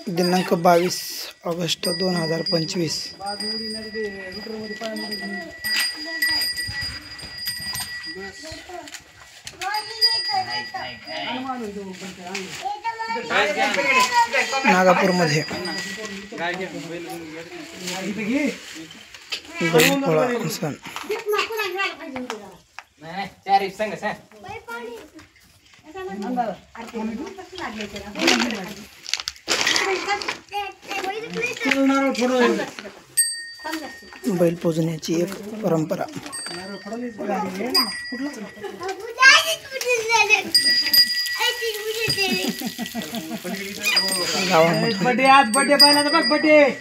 दिनांक 22 ऑगस्ट 2025। नागापूर मध्ये बैलपोळा सण। बैल पूजण्याची एक परंपरा।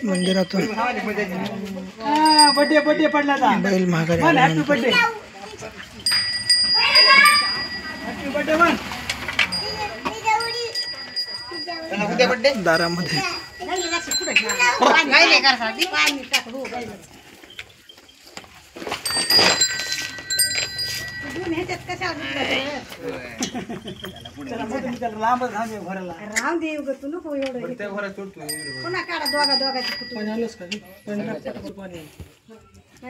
मंदिरातून बैल माघारी दारामध्ये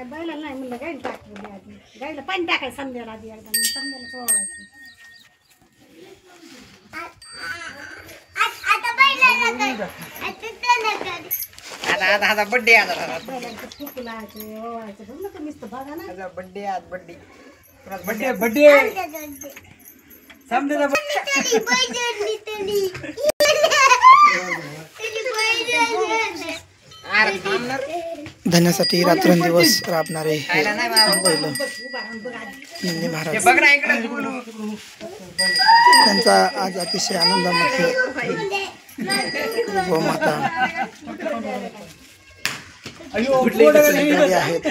बैला नाही म्हणलं गाईला टाकलं आधी गाईला पाणी टाकायचं संध्याला आधी एकदम संध्याला चोळायचं आता बर्थडे आज फुकू लावायचं ओवायचं बघ ना तुम्हीच तर बघा ना बर्थडे आज बर्थडे धन्यासाठी रात्रंदिवस राबणारे बैल नंदी महाराज त्यांचा आज अतिशय आनंदामध्ये गोमाता आहेत।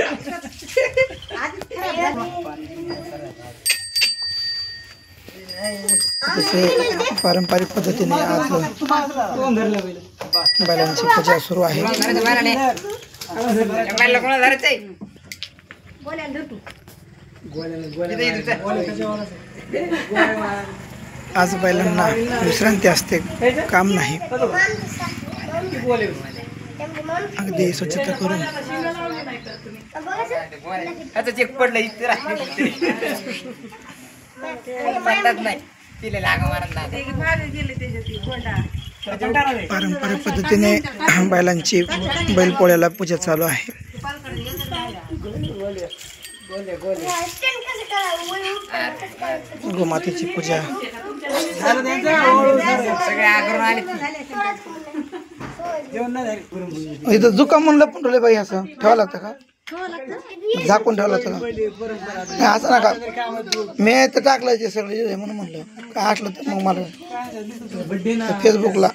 पारंपरिक पद्धतीने आज बैलांची पूजा सुरू आहे। आज बैलांना विश्रांती असते, काम नाही। अगदी स्वच्छता करून चेक पडलं पारंपरिक पद्धतीने बैलांची बैलपोळ्याला पूजा चालू आहे। गोमातेची पूजा इथं जुकाम म्हणलं पण ठेवले बाई असं ठेवावं लागतं का? झाकून ठेवलं लागतं का? नाही असं नका, मी तर टाकलं ते सगळं म्हणून म्हणलं काय असलं तर मग मला फेसबुकला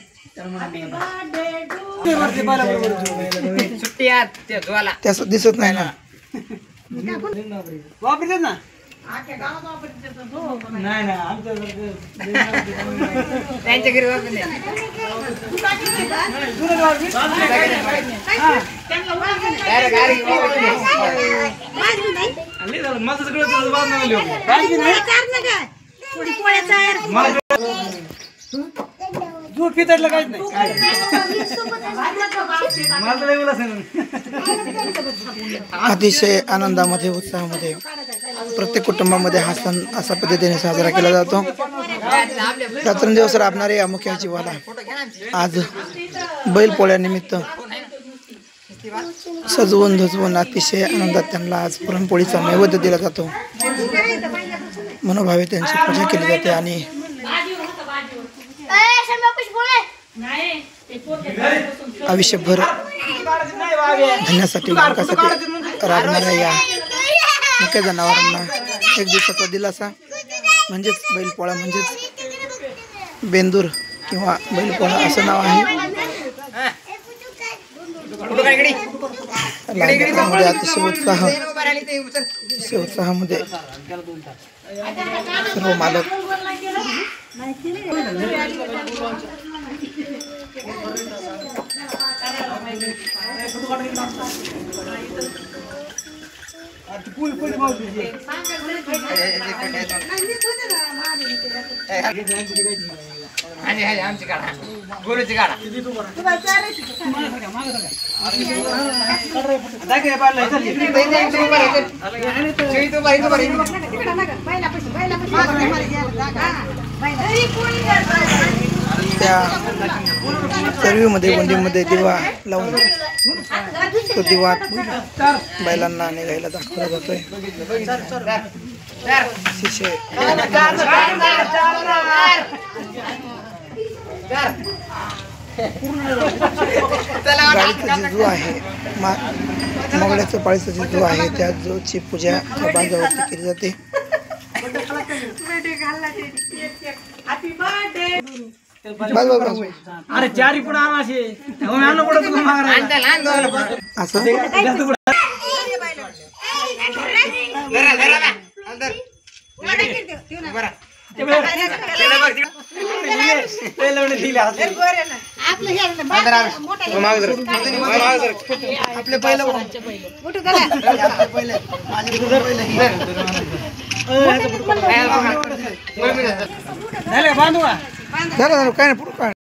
त्याचं दिसत नाही ना। वापरतात ना त्यांच्या घरी माझं सगळं दूध पितायला काहीच नाही अतिशय आनंदामध्ये उत्साहामध्ये प्रत्येक कुटुंबामध्ये हा सण अशा पद्धतीने साजरा केला जातो। रात्रंदिवस राबणारे अमुख्या जीवाला आज बैलपोळ्यानिमित्त सजवून धजवून अतिशय आनंदात त्यांना आज पुरणपोळीचा नैवेद्य दिला जातो। मनोभावे त्यांची पूजा केली जाते आणि आयुष्यभर धन्यासाठी मार्गासाठी राबणाऱ्या या मुख्य जनावरांना एक दिवसाचा दिलासा म्हणजेच बैलपोळा म्हणजेच बेंदूर किंवा बैलपोळा असं नाव आहे। लहानपणामध्ये अतिशय उत्साहामध्ये सर्व मालक आमची काढा गुरुची काढा त्या सर्वीमध्ये वंडीमध्ये दिवा लावून तो दिवा बैलांना निघायला दाखवला जातोय. अतिशय गाडीचा जो आहे मोगड्याचं पाळीचा जो आहे त्या जोची पूजा बांधावरती केली जाते. बस बस बस अरे चारी पण आणा असे आणलं पडत तुला मागायला. असं आपले पहिलं बांधू झालं काय नाही पुढं काय